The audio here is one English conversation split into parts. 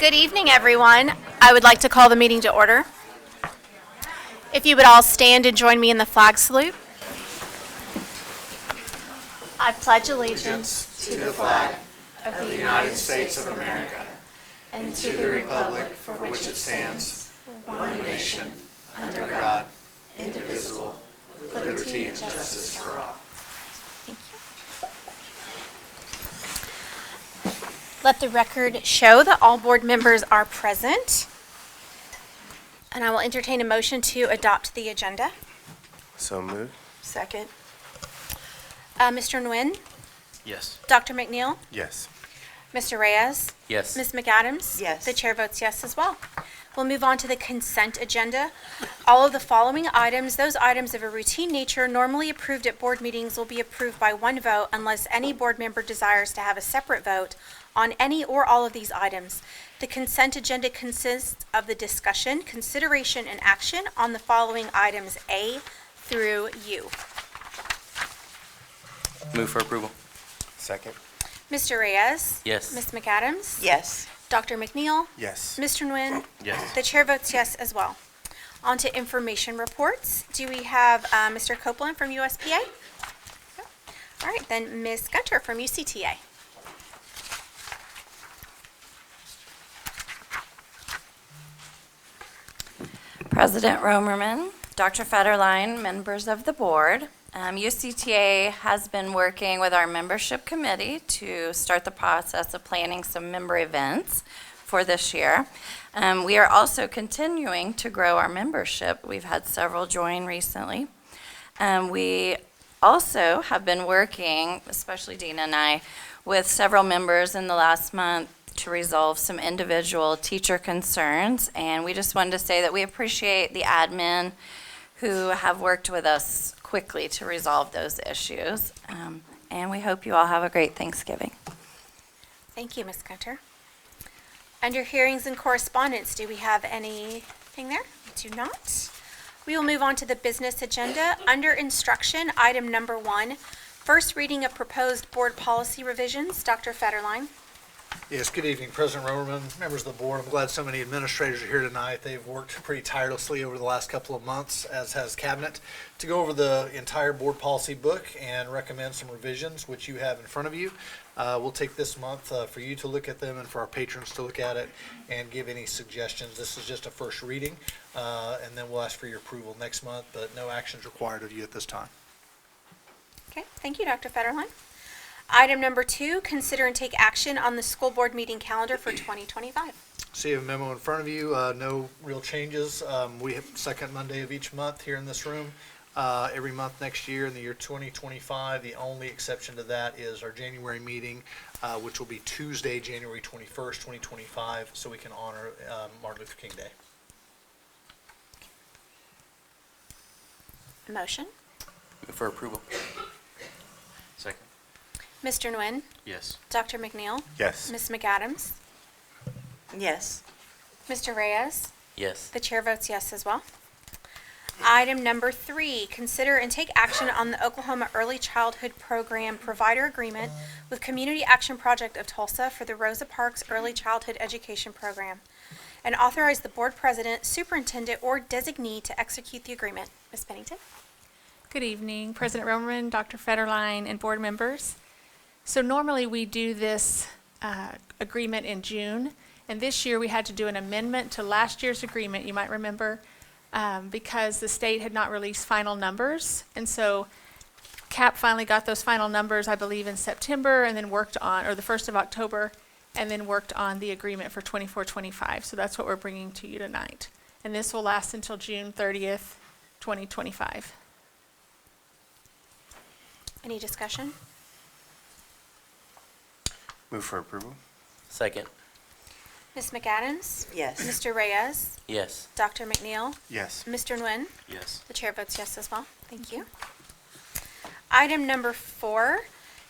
Good evening, everyone. I would like to call the meeting to order. If you would all stand and join me in the flag salute. I pledge allegiance To the flag of the United States of America and to the republic for which it stands, one nation, under God, indivisible, with liberty and justice for all. Thank you. Let the record show that all board members are present. And I will entertain a motion to adopt the agenda. So moved. Second. Mr. Nguyen, Yes. Dr. McNeil, Yes. Mr. Reyes, Yes. Ms. McAdams? Yes. The chair votes yes as well. We'll move on to the consent agenda. All of the following items, those items of a routine nature normally approved at board meetings, will be approved by one vote unless any board member desires to have a separate vote on any or all of these items. The consent agenda consists of the discussion, consideration, and action on the following items A through U. Move for approval. Second. Mr. Reyes? Yes. Ms. McAdams? Yes. Dr. McNeil? Yes. Mr. Nguyen? Yes. The chair votes yes as well. On to information reports. Do we have Mr. Copeland from USPA? No. All right, then Ms. Gunter from UCTA. President Romerman, Dr. Federline, members of the board. UCTA has been working with our membership committee to start the process of planning some member events for this year. We are also continuing to grow our membership. We've had several join recently. We also have been working, especially Dina and I, with several members in the last month to resolve some individual teacher concerns. And we just wanted to say that we appreciate the admin who have worked with us quickly to resolve those issues. And we hope you all have a great Thanksgiving. Thank you, Ms. Gunter. Under hearings and correspondence, do we have anything there? We do not. We will move on to the business agenda. Under instruction, item number 1, first reading of proposed board policy revisions. Dr. Federline. Yes, good evening, President Romerman, members of the board. I'm glad so many administrators are here tonight. They've worked pretty tirelessly over the last couple of months, as has Cabinet, to go over the entire board policy book and recommend some revisions, which you have in front of you. We'll take this month for you to look at them and for our patrons to look at it and give any suggestions. This is just a first reading, and then we'll ask for your approval next month, but no actions required of you at this time. Okay, thank you, Dr. Federline. Item number 2, consider and take action on the school board meeting calendar for 2025. So you have a memo in front of you, no real changes. We have second Monday of each month here in this room. Every month next year in the year 2025, the only exception to that is our January meeting, which will be Tuesday, January 21st, 2025, so we can honor Martin Luther King Day. Motion. Move for approval. Second. Mr. Nguyen, Yes. Dr. McNeil, Yes. Ms. McAdams, Yes. Mr. Reyes. Yes. The chair votes yes as well. Item number 3, consider and take action on the Oklahoma Early Childhood Program Provider Agreement with Community Action Project of Tulsa for the Rosa Parks Early Childhood Education Program, and authorize the board president, superintendent, or designee to execute the agreement. Ms. Pennington? Good evening, President Romerman, Dr. Federline, and board members. So normally we do this agreement in June, and this year we had to do an amendment to last year's agreement, you might remember, because the state had not released final numbers. And so CAP finally got those final numbers, I believe, in September, and then worked on, or the 1st of October, and then worked on the agreement for 24-25. So that's what we're bringing to you tonight. And this will last until June 30th, 2025. Any discussion? Move for approval. Second. Ms. McAdams? Yes. Mr. Reyes? Yes. Dr. McNeil? Yes. Mr. Nguyen? Yes. The chair votes yes as well. Thank you. Item number 4,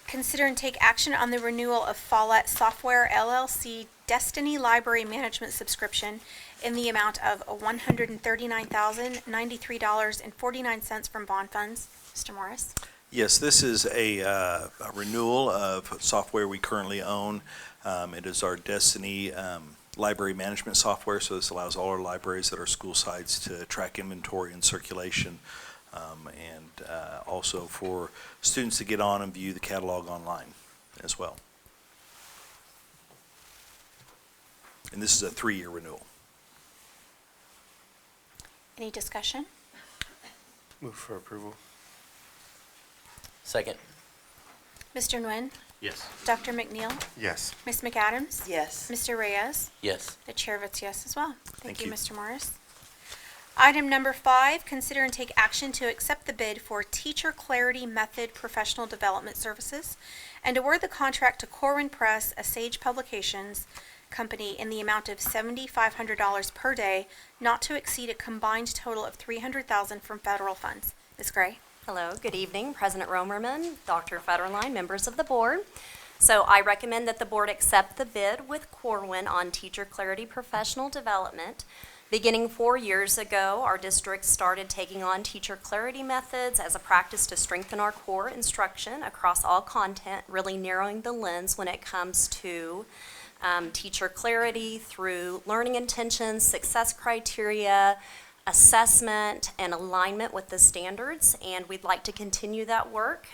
consider and take action on the renewal of Follett Software LLC Destiny Library Management subscription in the amount of $139,093.49 from bond funds. Mr. Morris? Yes, this is a renewal of software we currently own. It is our Destiny library management software, so this allows all our libraries at our school sites to track inventory and circulation, and also for students to get on and view the catalog online as well. And this is a 3-year renewal. Any discussion? Move for approval. Second. Mr. Nguyen? Yes. Dr. McNeil? Yes. Ms. McAdams? Yes. Mr. Reyes? Yes. The chair votes yes as well. Thank Thank you, you. Mr. Morris. Item number 5, consider and take action to accept the bid for Teacher Clarity Method Professional Development Services and award the contract to Corwin Press, a Sage Publications Company, in the amount of $7,500 per day, not to exceed a combined total of $300,000 from federal funds. Ms. Gray? Hello, good evening, President Romerman, Dr. Federline, members of the board. So I recommend that the board accept the bid with Corwin on Teacher Clarity Professional Development. Beginning 4 years ago, our district started taking on Teacher Clarity methods as a practice to strengthen our core instruction across all content, really narrowing the lens when it comes to teacher clarity through learning intentions, success criteria, assessment, and alignment with the standards, and we'd like to continue that work.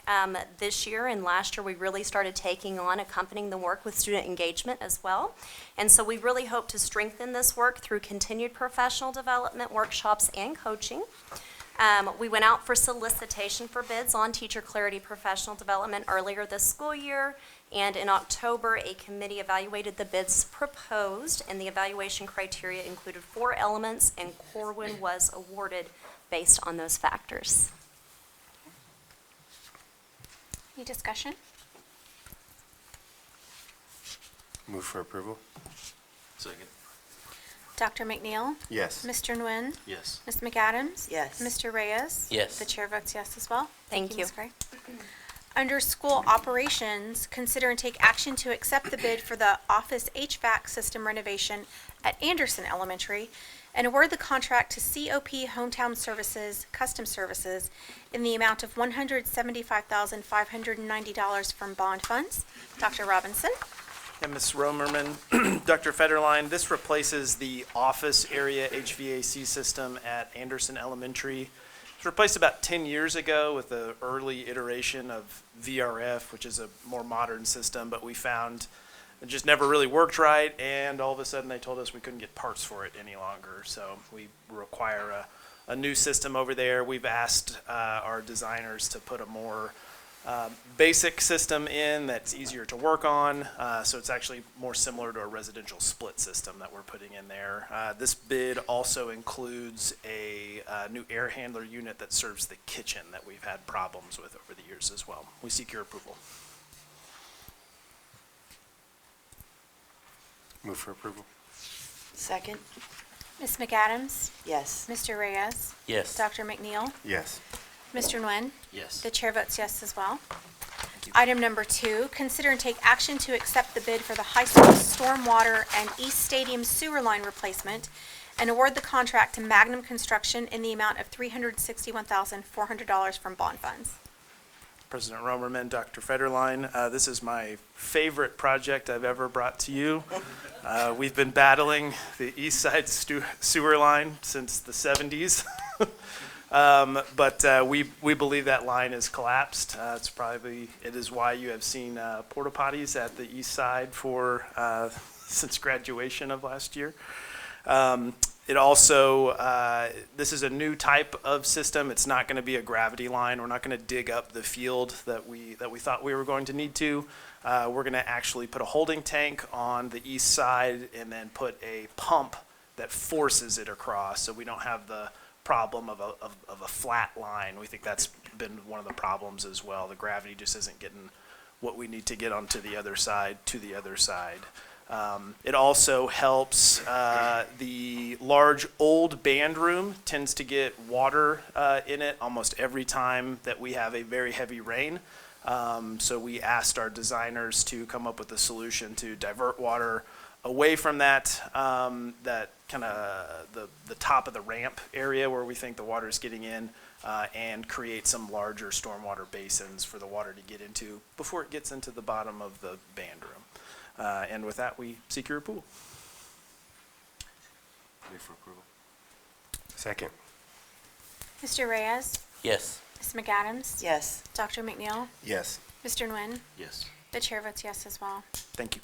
This year and last year, we really started taking on accompanying the work with student engagement as well. And so we really hope to strengthen this work through continued professional development workshops and coaching. We went out for solicitation for bids on Teacher Clarity Professional Development earlier this school year, and in October, a committee evaluated the bids proposed, and the evaluation criteria included 4 elements, and Corwin was awarded based on those factors. Any discussion? Move for approval. Second. Dr. McNeil? Yes. Mr. Nguyen? Yes. Ms. McAdams? Yes. Mr. Reyes? Yes. The chair votes yes as well. Thank you. Ms. Gray. Under school operations, consider and take action to accept the bid for the office HVAC system renovation at Anderson Elementary and award the contract to COP Hometown Services Custom Services in the amount of $175,590 from bond funds. Dr. Robinson? And Ms. Romerman, Dr. Federline, this replaces the office area HVAC system at Anderson Elementary. It was replaced about 10 years ago with the early iteration of VRF, which is a more modern system, but we found it just never really worked right, and all of a sudden they told us we couldn't get parts for it any longer. So we require a new system over there. We've asked our designers to put a more basic system in that's easier to work on, so it's actually more similar to a residential split system that we're putting in there. This bid also includes a new air handler unit that serves the kitchen that we've had problems with over the years as well. We seek your approval. Move for approval. Second? Ms. McAdams? Yes. Mr. Reyes? Yes. Dr. McNeil? Yes. Mr. Nguyen? Yes. The chair votes yes as well. Item number 2, consider and take action to accept the bid for the high school stormwater and East Stadium sewer line replacement and award the contract to Magnum Construction in the amount of $361,400 from bond funds. President Romerman, Dr. Federline, this is my favorite project I've ever brought to you. We've been battling the East Side sewer line since the 70s. But we believe that line is collapsed. It is why you have seen porta potties at the east side for since graduation of last year. It also, this is a new type of system. It's not going to be a gravity line. We're not going to dig up the field that we thought we were going to need to. We're going to actually put a holding tank on the east side and then put a pump that forces it across, so we don't have the problem of a flat line. We think that's been one of the problems as well. The gravity just isn't getting what we need to get onto the other side to the other side. It also helps the large old band room tends to get water in it almost every time that we have a very heavy rain. So we asked our designers to come up with a solution to divert water away from that kind of the top of the ramp area where we think the water is getting in, and create some larger stormwater basins for the water to get into before it gets into the bottom of the band room. And with that, we seek your approval. Move for approval. Second. Mr. Reyes? Yes. Ms. McAdams? Yes. Dr. McNeil? Yes. Mr. Nguyen? Yes. The chair votes yes as well. Thank you.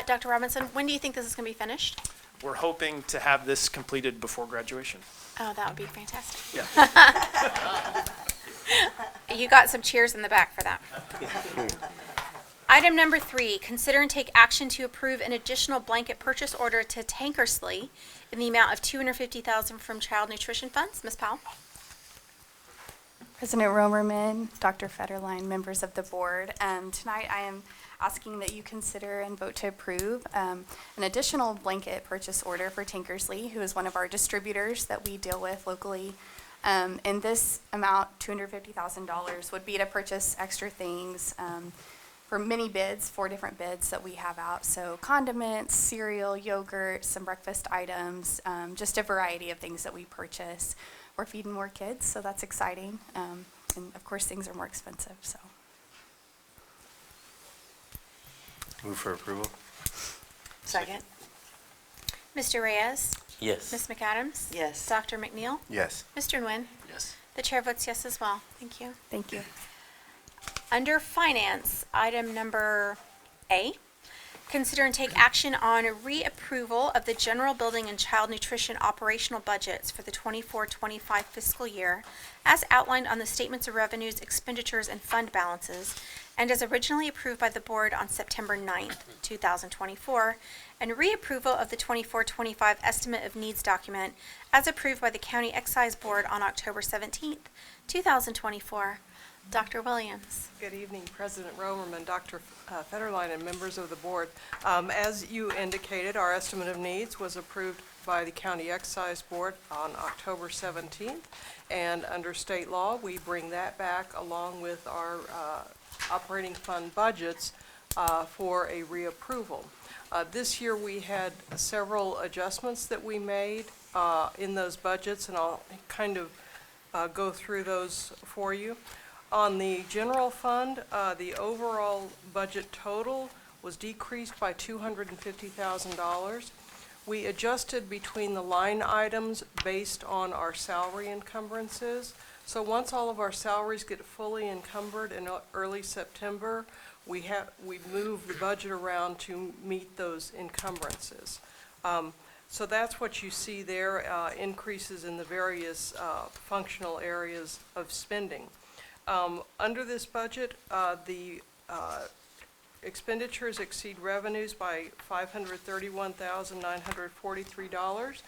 Dr. Robinson, when do you think this is going to be finished? We're hoping to have this completed before graduation. Oh, that would be fantastic. Yeah. You got some cheers in the back for that. Item number 3, consider and take action to approve an additional blanket purchase order to Tankersley in the amount of $250,000 from Child Nutrition Funds. Ms. Powell? President Romerman, Dr. Federline, members of the board, tonight I am asking that you consider and vote to approve an additional blanket purchase order for Tankersley, who is one of our distributors that we deal with locally. And this amount, $250,000, would be to purchase extra things for many bids, 4 different bids that we have out. So condiments, cereal, yogurt, some breakfast items, just a variety of things that we purchase. We're feeding more kids, so that's exciting. And of course, things are more expensive, so. Move for approval. Second. Mr. Reyes? Yes. Ms. McAdams? Yes. Dr. McNeil? Yes. Mr. Nguyen? Yes. The chair votes yes as well. Thank you. Thank you. Under Finance, item number A, consider and take action on reapproval of the General Building and Child Nutrition operational budgets for the 24-25 fiscal year as outlined on the Statements of Revenues, Expenditures, and Fund Balances, and as originally approved by the Board on September 9th, 2024, and reapproval of the 24-25 Estimate of Needs document as approved by the County Excise Board on October 17th, 2024. Dr. Williams. Good evening, President Romerman, Dr. Federline, and members of the board. As you indicated, our estimate of needs was approved by the County Excise Board on October 17th, and under state law, we bring that back along with our operating fund budgets for a reapproval. This year, we had several adjustments that we made in those budgets, and I'll kind of go through those for you. On the general fund, the overall budget total was decreased by $250,000. We adjusted between the line items based on our salary encumbrances. So once all of our salaries get fully encumbered in early September, we move the budget around to meet those encumbrances. So that's what you see there, increases in the various functional areas of spending. Under this budget, the expenditures exceed revenues by $531,943.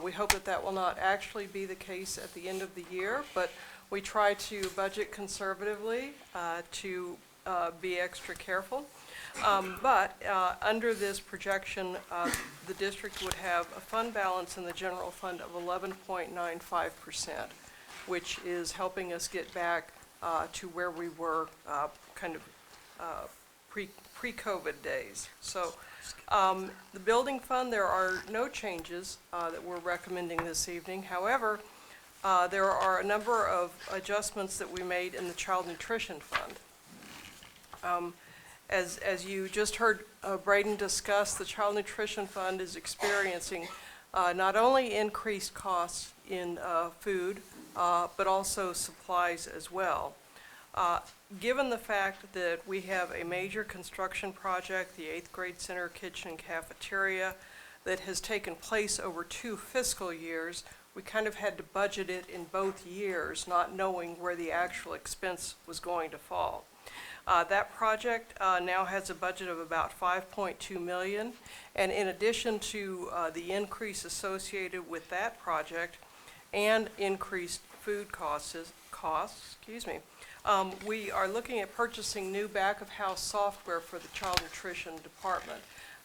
We hope that that will not actually be the case at the end of the year, but we try to budget conservatively to be extra careful. But under this projection, the district would have a fund balance in the general fund of 11.95%, which is helping us get back to where we were kind of pre-COVID days. So the building fund, there are no changes that we're recommending this evening. However, there are a number of adjustments that we made in the Child Nutrition Fund. As you just heard Braden discuss, the Child Nutrition Fund is experiencing not only increased costs in food, but also supplies as well. Given the fact that we have a major construction project, the 8th grade center kitchen cafeteria, that has taken place over 2 fiscal years, we kind of had to budget it in both years, not knowing where the actual expense was going to fall. That project now has a budget of about $5.2 million, and in addition to the increase associated with that project and increased food costs, we are looking at purchasing new back-of-house software for the child nutrition department.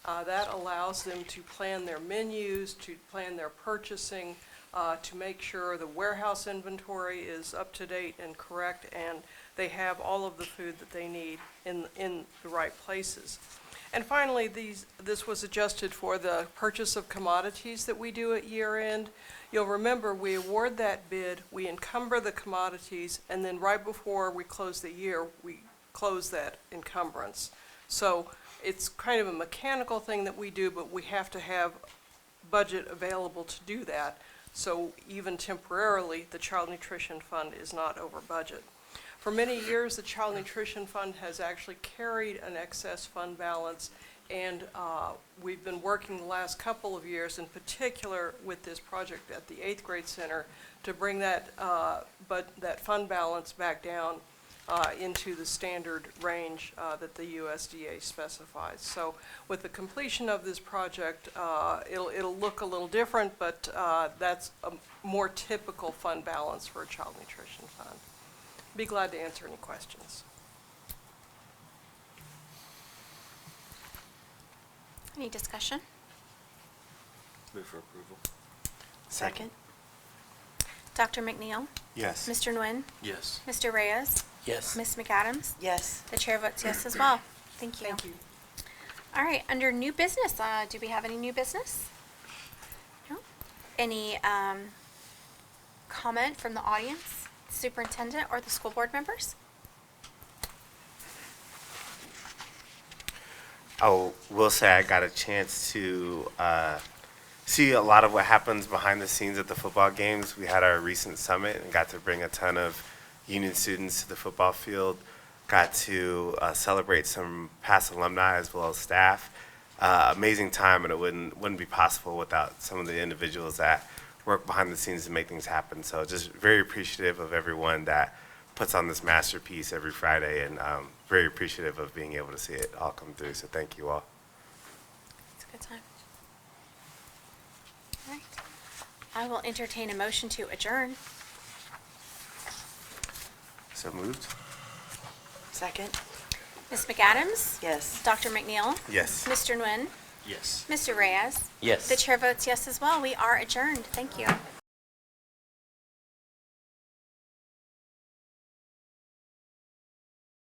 That allows them to plan their menus, to plan their purchasing, to make sure the warehouse inventory is up to date and correct, and they have all of the food that they need in the right places. And finally, this was adjusted for the purchase of commodities that we do at year end. You'll remember we award that bid, we encumber the commodities, and then right before we close the year, we close that encumbrance. So it's kind of a mechanical thing that we do, but we have to have budget available to do that. So even temporarily, the Child Nutrition Fund is not over budget. For many years, the Child Nutrition Fund has actually carried an excess fund balance, and we've been working the last couple of years, in particular with this project at the 8th grade center, to bring that fund balance back down into the standard range that the USDA specifies. So with the completion of this project, it'll look a little different, but that's a more typical fund balance for a child nutrition fund. Be glad to answer any questions. Any discussion? Move for approval. Second. Dr. McNeil? Yes. Mr. Nguyen? Yes. Mr. Reyes? Yes. Ms. McAdams? Yes. The chair votes yes as well. Thank you. Thank you. All right, under new business, do we have any new business? No? Any comment from the audience, superintendent, or the school board members? I will say I got a chance to see a lot of what happens behind the scenes at the football games. We had our recent summit and got to bring a ton of union students to the football field, got to celebrate some past alumni as well as staff. Amazing time, and it wouldn't be possible without some of the individuals that work behind the scenes to make things happen. So just very appreciative of everyone that puts on this masterpiece every Friday, and very appreciative of being able to see it all come through. So thank you all. It's a good time. All right. I will entertain a motion to adjourn. So moved? Second. Ms. McAdams? Yes. Dr. McNeil? Yes. Mr. Nguyen? Yes. Mr. Reyes? Yes. The chair votes yes as well. We are adjourned. Thank you.